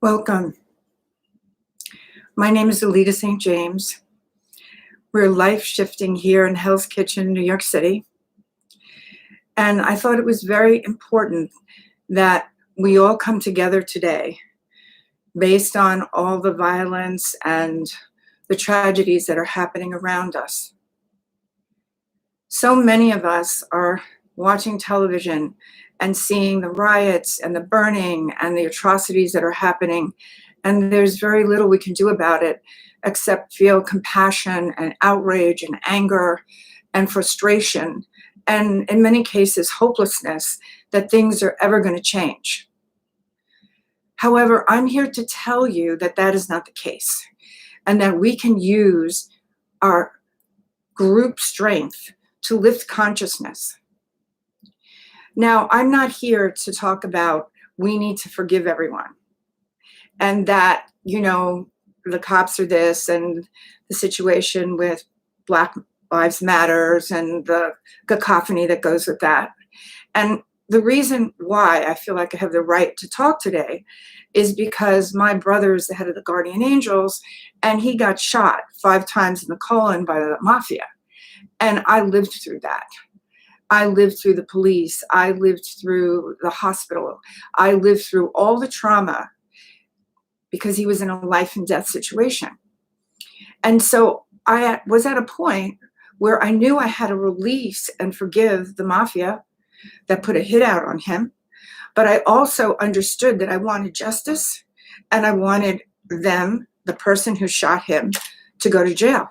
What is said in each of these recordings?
Welcome. My name is Alita St. James. We're life shifting here in Hell's Kitchen, New York City. And I thought it was very important that we all come together today based on all the violence and the tragedies that are happening around us. So many of us are watching television and seeing the riots and the burning and the atrocities that are happening. And there's very little we can do about it except feel compassion and outrage and anger and frustration, and in many cases, hopelessness that things are ever going to change. However, I'm here to tell you that that is not the case, and that we can use our group strength to lift consciousness. Now, I'm not here to talk about we need to forgive everyone and that, the cops are this and the situation with Black Lives Matters and the cacophony that goes with that. And the reason why I feel like I have the right to talk today is because my brother is the head of the Guardian Angels, and he got shot 5 times in the colon by the mafia. And I lived through that. I lived through the police. I lived through the hospital. I lived through all the trauma because he was in a life and death situation. And so I was at a point where I knew I had to release and forgive the mafia that put a hit out on him. But I also understood that I wanted justice, and I wanted them, the person who shot him, to go to jail.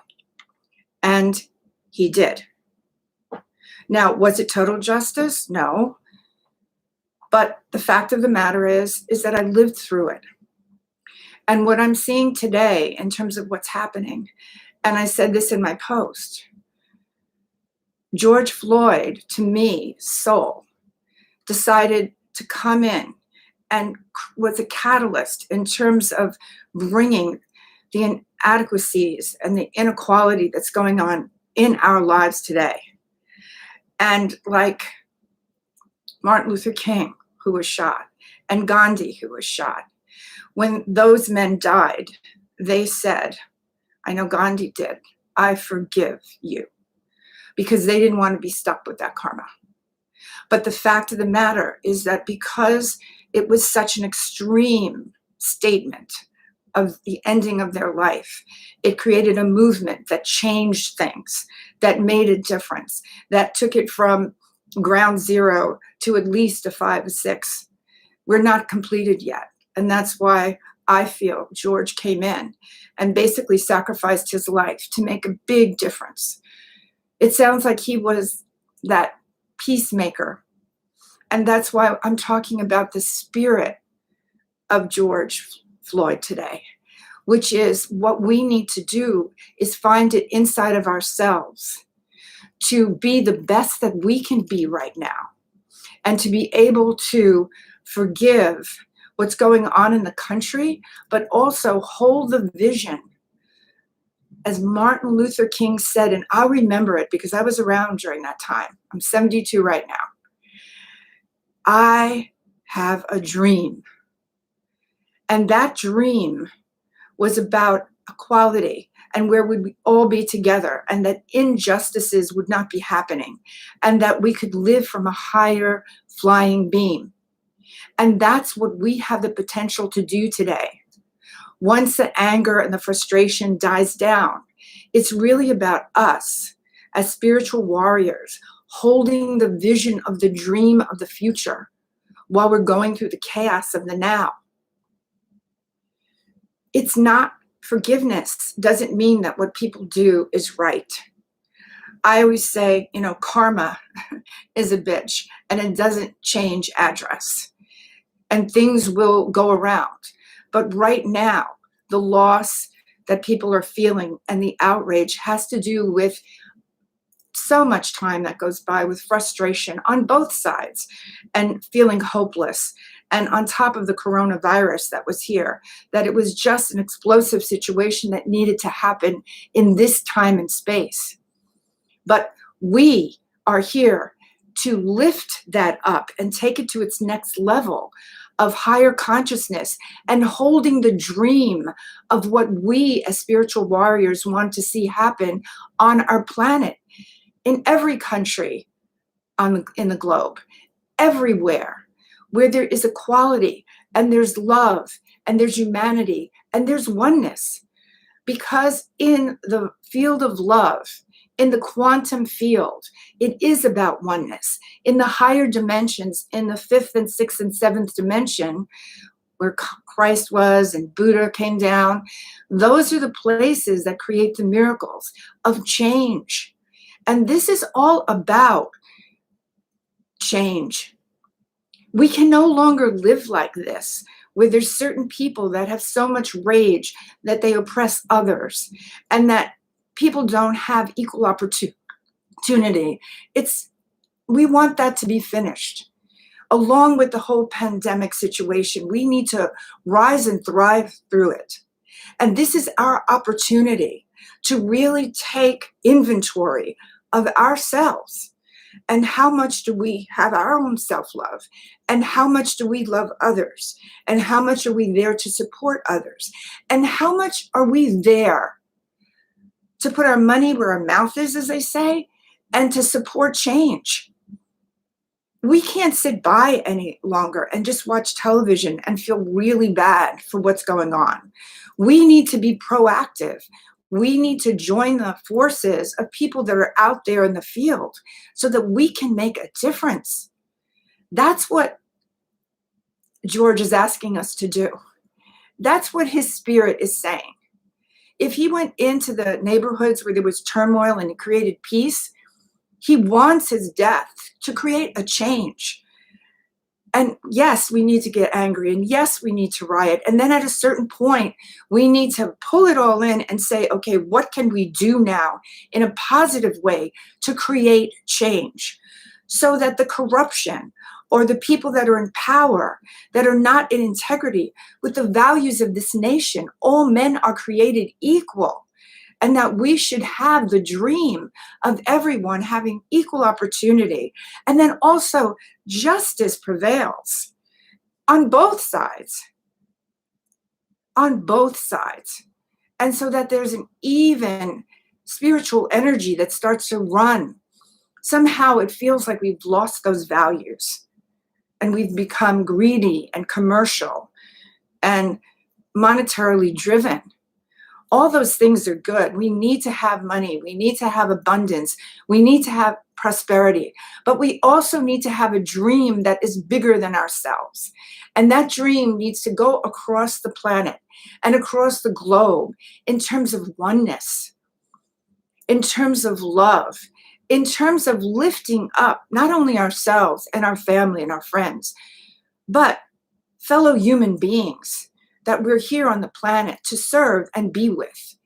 And he did. Now, was it total justice? No. But the fact of the matter is that I lived through it. And what I'm seeing today in terms of what's happening, and I said this in my post, George Floyd, to me, soul, decided to come in and was a catalyst in terms of bringing the inadequacies and the inequality that's going on in our lives today. And like Martin Luther King, who was shot, and Gandhi, who was shot, when those men died, they said, I know Gandhi did, I forgive you, because they didn't want to be stuck with that karma. But the fact of the matter is that because it was such an extreme statement of the ending of their life, it created a movement that changed things, that made a difference, that took it from ground zero to at least a 5 or 6. We're not completed yet. And that's why I feel George came in and basically sacrificed his life to make a big difference. It sounds like he was that peacemaker. And that's why I'm talking about the spirit of George Floyd today, which is what we need to do is find it inside of ourselves to be the best that we can be right now, and to be able to forgive what's going on in the country, but also hold the vision. As Martin Luther King said, and I'll remember it because I was around during that time. I'm 72 right now. I have a dream. And that dream was about equality and where we'd all be together, and that injustices would not be happening, and that we could live from a higher flying beam. And that's what we have the potential to do today. Once the anger and the frustration dies down, it's really about us as spiritual warriors holding the vision of the dream of the future while we're going through the chaos of the now. It's not forgiveness doesn't mean that what people do is right. I always say, karma is a bitch, and it doesn't change address. And things will go around. But right now, the loss that people are feeling and the outrage has to do with so much time that goes by with frustration on both sides and feeling hopeless. And on top of the coronavirus that was here, that it was just an explosive situation that needed to happen in this time and space. But we are here to lift that up and take it to its next level of higher consciousness and holding the dream of what we as spiritual warriors want to see happen on our planet, in every country in the globe, everywhere, where there is equality and there's love and there's humanity and there's oneness. Because in the field of love, in the quantum field, it is about oneness. In the higher dimensions, in the fifth and sixth and seventh dimension, where Christ was and Buddha came down, those are the places that create the miracles of change. And this is all about change. We can no longer live like this, where there's certain people that have so much rage that they oppress others, and that people don't have equal opportunity. We want that to be finished. Along with the whole pandemic situation, we need to rise and thrive through it. And this is our opportunity to really take inventory of ourselves. And how much do we have our own self-love? And how much do we love others? And how much are we there to support others? And how much are we there to put our money where our mouth is, as they say, and to support change? We can't sit by any longer and just watch television and feel really bad for what's going on. We need to be proactive. We need to join the forces of people that are out there in the field so that we can make a difference. That's what George is asking us to do. That's what his spirit is saying. If he went into the neighborhoods where there was turmoil and he created peace, he wants his death to create a change. And yes, we need to get angry, and yes, we need to riot. And then at a certain point, we need to pull it all in and say, okay, what can we do now in a positive way to create change so that the corruption or the people that are in power, that are not in integrity with the values of this nation, all men are created equal, and that we should have the dream of everyone having equal opportunity. And then also justice prevails on both sides. On both sides. And so that there's an even spiritual energy that starts to run. Somehow it feels like we've lost those values and we've become greedy and commercial and monetarily driven. All those things are good. We need to have money. We need to have abundance. We need to have prosperity. But we also need to have a dream that is bigger than ourselves. And that dream needs to go across the planet and across the globe in terms of oneness, in terms of love, in terms of lifting up not only ourselves and our family and our friends, but fellow human beings that we're here on the planet to serve and be with.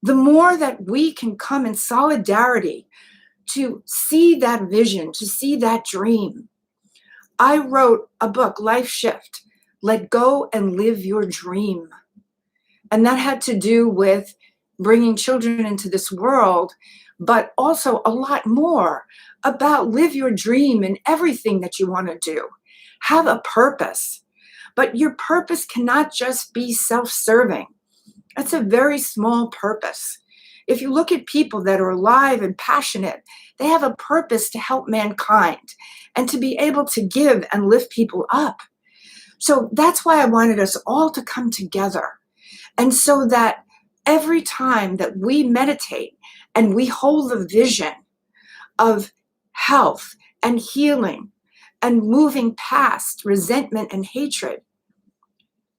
The more that we can come in solidarity to see that vision, to see that dream. I wrote a book, Life Shift, Let Go and Live Your Dream. And that had to do with bringing children into this world, but also a lot more about live your dream in everything that you want to do. Have a purpose. But your purpose cannot just be self-serving. That's a very small purpose. If you look at people that are alive and passionate, they have a purpose to help mankind and to be able to give and lift people up. So that's why I wanted us all to come together. And so that every time that we meditate and we hold the vision of health and healing and moving past resentment and hatred,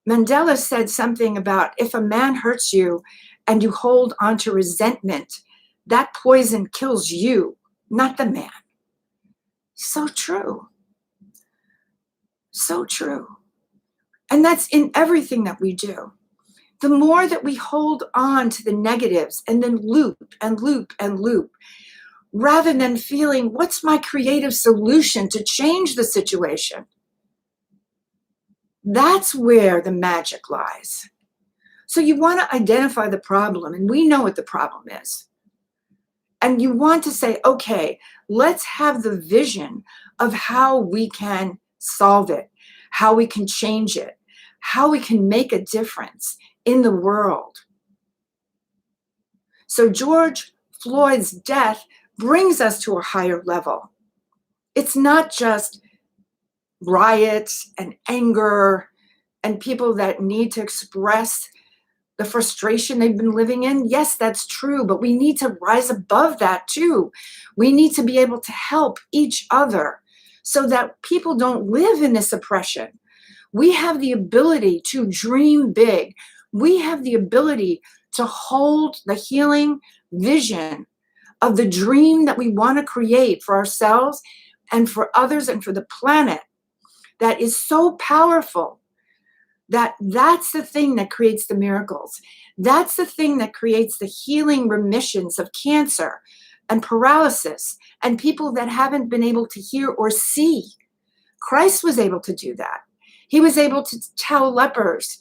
Mandela said something about if a man hurts you and you hold on to resentment, that poison kills you, not the man. So true. So true. And that's in everything that we do. The more that we hold on to the negatives and then loop and loop and loop, rather than feeling, what's my creative solution to change the situation? That's where the magic lies. So you want to identify the problem, and we know what the problem is. And you want to say, okay, let's have the vision of how we can solve it, how we can change it, how we can make a difference in the world. So George Floyd's death brings us to a higher level. It's not just riots and anger and people that need to express the frustration they've been living in. Yes, that's true, but we need to rise above that too. We need to be able to help each other so that people don't live in this oppression. We have the ability to dream big. We have the ability to hold the healing vision of the dream that we want to create for ourselves and for others and for the planet. That is so powerful. That's the thing that creates the miracles. That's the thing that creates the healing remissions of cancer and paralysis and people that haven't been able to hear or see. Christ was able to do that. He was able to tell lepers,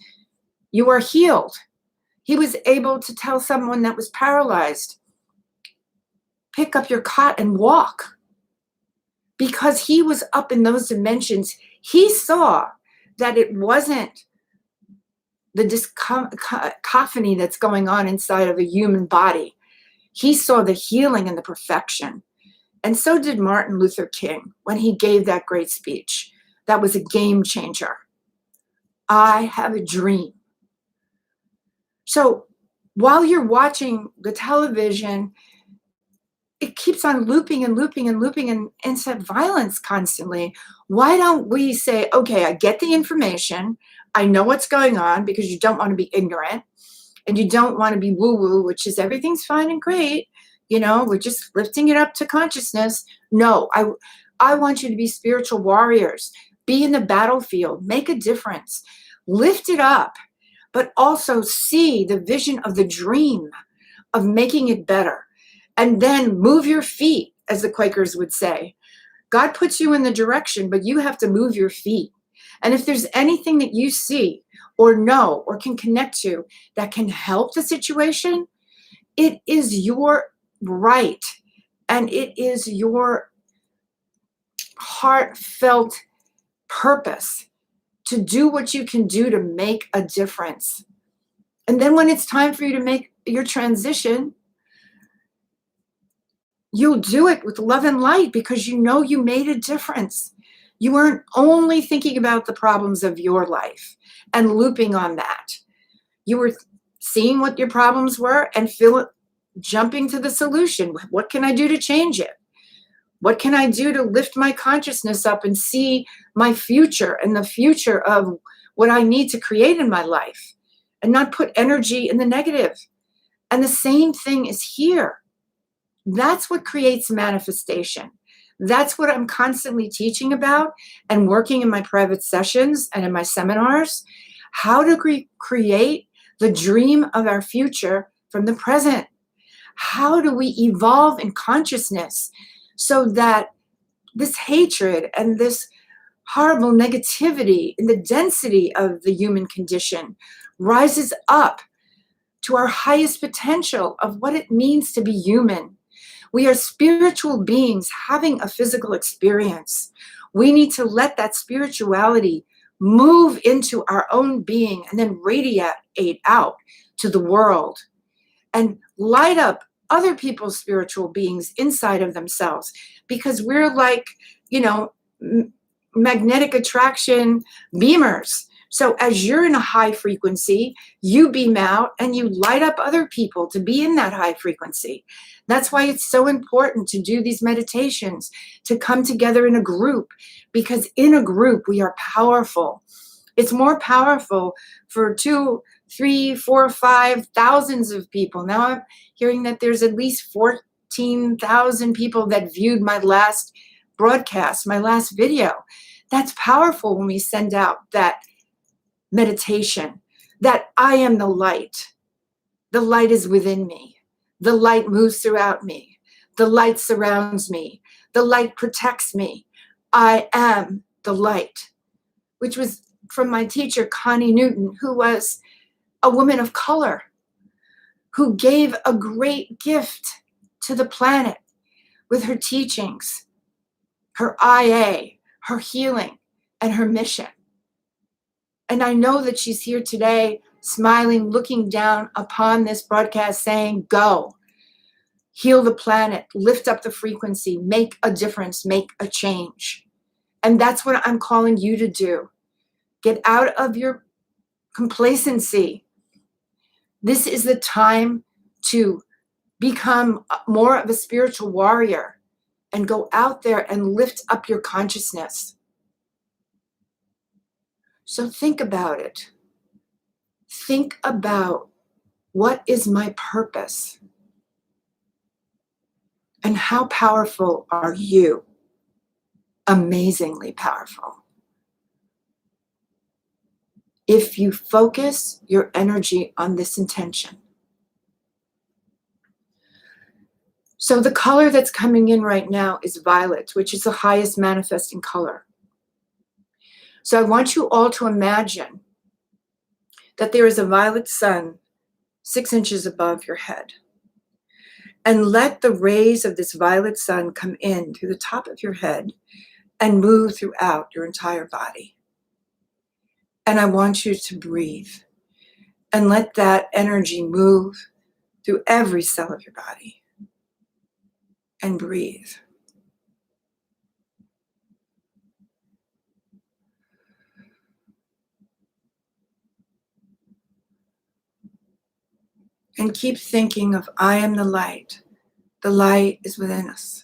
you are healed. He was able to tell someone that was paralyzed, pick up your cot and walk. Because he was up in those dimensions, he saw that it wasn't the cacophony that's going on inside of a human body. He saw the healing and the perfection. And so did Martin Luther King when he gave that great speech. That was a game changer. I have a dream. So while you're watching the television, it keeps on looping and looping and looping and incite violence constantly. Why don't we say, okay, I get the information. I know what's going on, because you don't want to be ignorant and you don't want to be woo-woo, which is everything's fine and great. You know, we're just lifting it up to consciousness. No, I want you to be spiritual warriors. Be in the battlefield. Make a difference. Lift it up, but also see the vision of the dream of making it better. And then move your feet, as the Quakers would say. God puts you in the direction, but you have to move your feet. And if there's anything that you see or know or can connect to that can help the situation, it is your right. And it is your heartfelt purpose to do what you can do to make a difference. And then when it's time for you to make your transition, you'll do it with love and light because you know you made a difference. You weren't only thinking about the problems of your life and looping on that. You were seeing what your problems were and jumping to the solution. What can I do to change it? What can I do to lift my consciousness up and see my future and the future of what I need to create in my life and not put energy in the negative? And the same thing is here. That's what creates manifestation. That's what I'm constantly teaching about and working in my private sessions and in my seminars, how to create the dream of our future from the present. How do we evolve in consciousness so that this hatred and this horrible negativity in the density of the human condition rises up to our highest potential of what it means to be human? We are spiritual beings having a physical experience. We need to let that spirituality move into our own being and then radiate out to the world and light up other people's spiritual beings inside of themselves, because we're like, magnetic attraction beamers. So as you're in a high frequency, you beam out and you light up other people to be in that high frequency. That's why it's so important to do these meditations, to come together in a group, because in a group we are powerful. It's more powerful for 2, 3, 4, 5 thousands of people. Now I'm hearing that there's at least 14,000 people that viewed my last broadcast, my last video. That's powerful when we send out that meditation, that I am the light. The light is within me. The light moves throughout me. The light surrounds me. The light protects me. I am the light, which was from my teacher, Connie Newton, who was a woman of color, who gave a great gift to the planet with her teachings, her IA, her healing, and her mission. And I know that she's here today, smiling, looking down upon this broadcast, saying, go, heal the planet, lift up the frequency, make a difference, make a change. And that's what I'm calling you to do. Get out of your complacency. This is the time to become more of a spiritual warrior and go out there and lift up your consciousness. So think about it. Think about, what is my purpose? And how powerful are you? Amazingly powerful. If you focus your energy on this intention. So the color that's coming in right now is violet, which is the highest manifesting color. So I want you all to imagine that there is a violet sun 6 inches above your head. And let the rays of this violet sun come in through the top of your head and move throughout your entire body. And I want you to breathe and let that energy move through every cell of your body. And breathe. And keep thinking of, I am the light. The light is within us.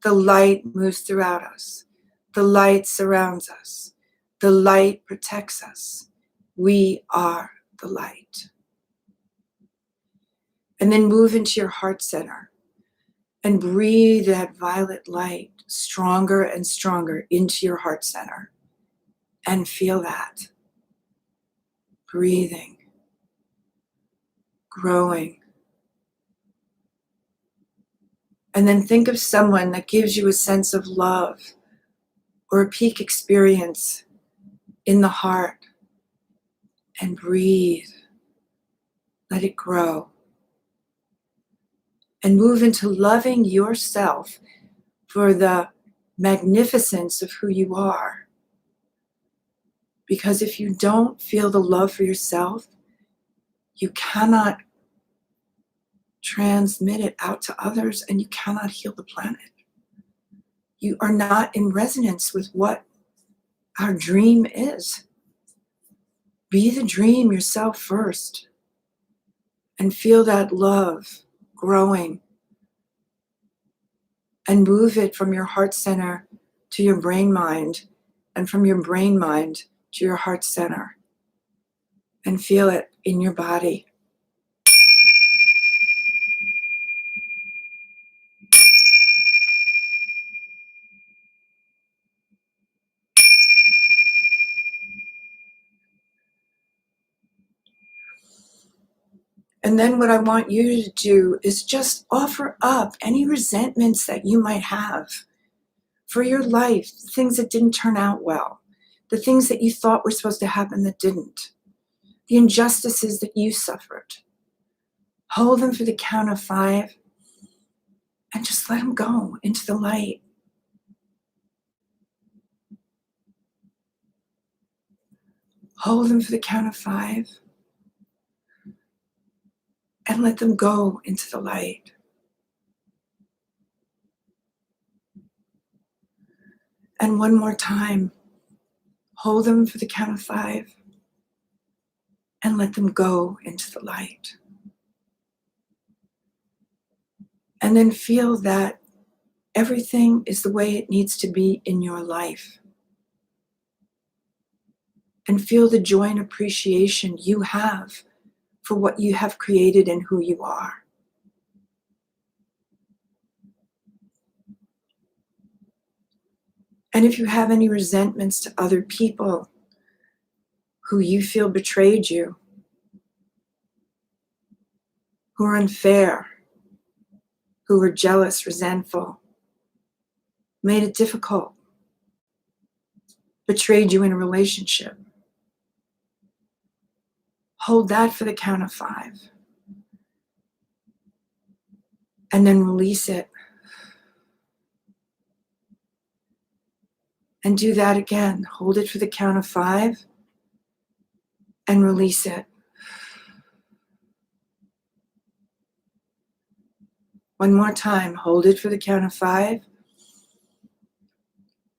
The light moves throughout us. The light surrounds us. The light protects us. We are the light. And then move into your heart center and breathe that violet light stronger and stronger into your heart center. And feel that. Breathing. Growing. And then think of someone that gives you a sense of love or a peak experience in the heart. And breathe. Let it grow. And move into loving yourself for the magnificence of who you are. Because if you don't feel the love for yourself, you cannot transmit it out to others, and you cannot heal the planet. You are not in resonance with what our dream is. Be the dream yourself first and feel that love growing, and move it from your heart center to your brain mind, and from your brain mind to your heart center, and feel it in your body. And then what I want you to do is just offer up any resentments that you might have for your life, things that didn't turn out well, the things that you thought were supposed to happen that didn't, the injustices that you suffered. Hold them for the count of 5 and just let them go into the light. Hold them for the count of 5 and let them go into the light. And one more time, hold them for the count of 5 and let them go into the light. And then feel that everything is the way it needs to be in your life. And feel the joy and appreciation you have for what you have created and who you are. And if you have any resentments to other people who you feel betrayed you, who are unfair, who were jealous, resentful, made it difficult, betrayed you in a relationship, hold that for the count of 5. And then release it. And do that again. Hold it for the count of 5 and release it. One more time, hold it for the count of 5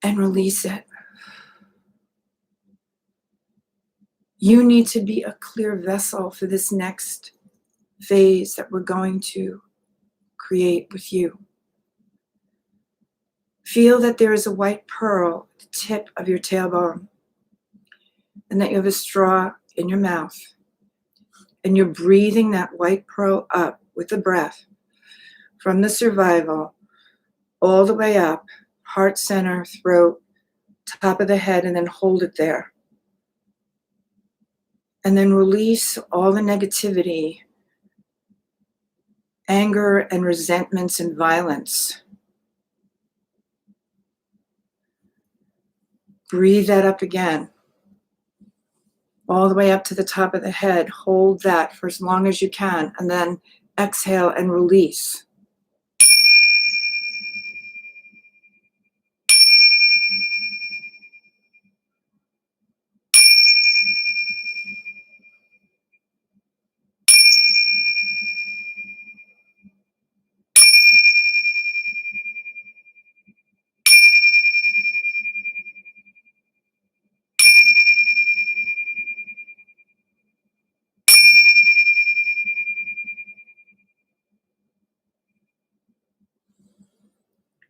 and release it. You need to be a clear vessel for this next phase that we're going to create with you. Feel that there is a white pearl at the tip of your tailbone and that you have a straw in your mouth. And you're breathing that white pearl up with the breath from the survival all the way up, heart center, throat, top of the head, and then hold it there. And then release all the negativity, anger and resentments and violence. Breathe that up again, all the way up to the top of the head. Hold that for as long as you can, and then exhale and release.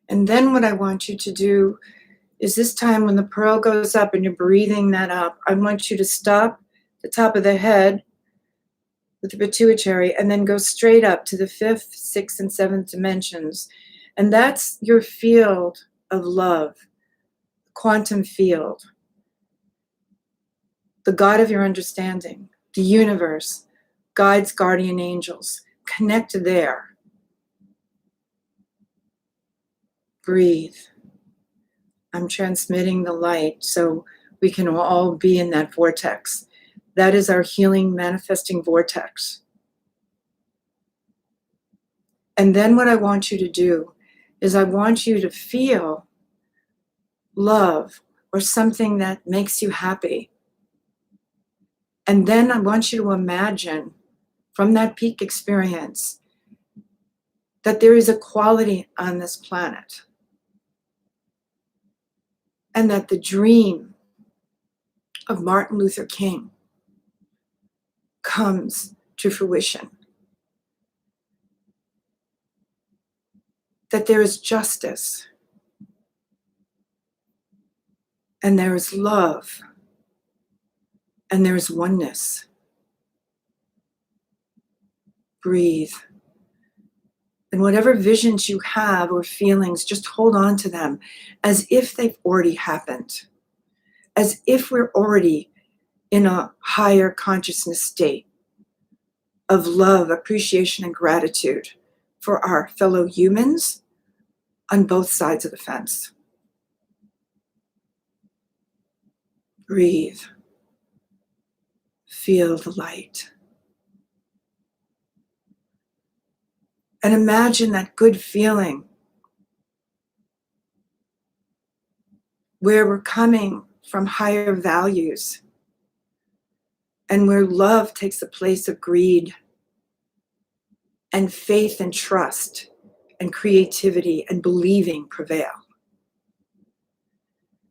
And then what I want you to do is this time when the pearl goes up and you're breathing that up, I want you to stop the top of the head with the pituitary and then go straight up to the 5th, 6th, and 7th dimensions. And that's your field of love, quantum field, the God of your understanding, the universe, guides, guardian angels. Connect there. Breathe. I'm transmitting the light so we can all be in that vortex. That is our healing manifesting vortex. And then what I want you to do is I want you to feel love or something that makes you happy. And then I want you to imagine from that peak experience that there is equality on this planet. And that the dream of Martin Luther King comes to fruition. That there is justice and there is love and there is oneness. Breathe. And whatever visions you have or feelings, just hold on to them as if they've already happened, as if we're already in a higher consciousness state of love, appreciation, and gratitude for our fellow humans on both sides of the fence. Breathe. Feel the light. And imagine that good feeling where we're coming from higher values and where love takes the place of greed and faith and trust and creativity and believing prevail.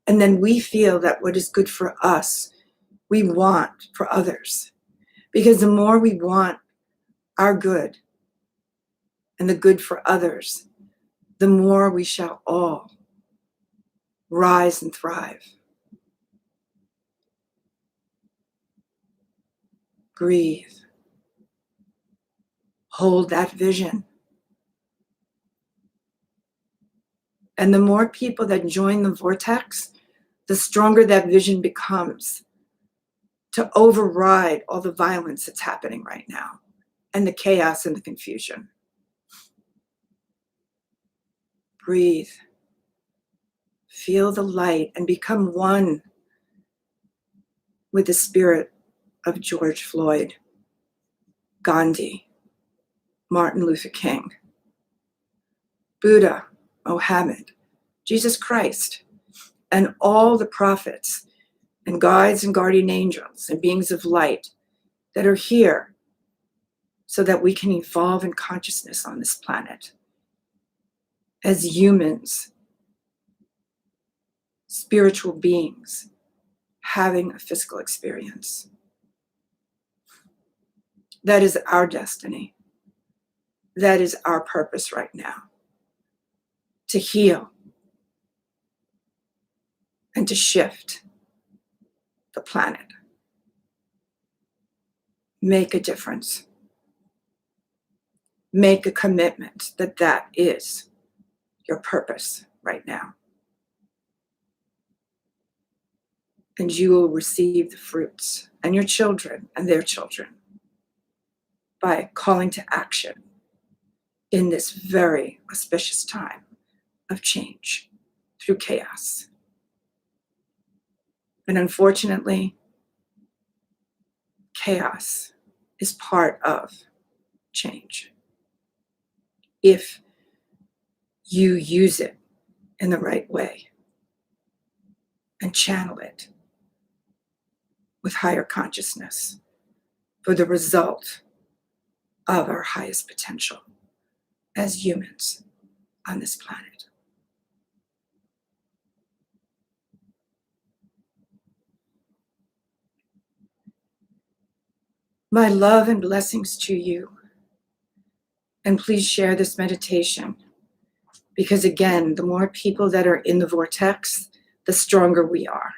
And then we feel that what is good for us, we want for others. Because the more we want our good and the good for others, the more we shall all rise and thrive. Breathe. Hold that vision. And the more people that join the vortex, the stronger that vision becomes to override all the violence that's happening right now and the chaos and the confusion. Breathe. Feel the light and become one with the spirit of George Floyd, Gandhi, Martin Luther King, Buddha, Mohammed, Jesus Christ, and all the prophets and guides and guardian angels and beings of light that are here so that we can evolve in consciousness on this planet as humans, spiritual beings, having a physical experience. That is our destiny. That is our purpose right now. To heal and to shift the planet. Make a difference. Make a commitment that that is your purpose right now. And you will receive the fruits, and your children and their children, by calling to action in this very auspicious time of change through chaos. And unfortunately, chaos is part of change if you use it in the right way and channel it with higher consciousness for the result of our highest potential as humans on this planet. My love and blessings to you. And please share this meditation, because again, the more people that are in the vortex, the stronger we are.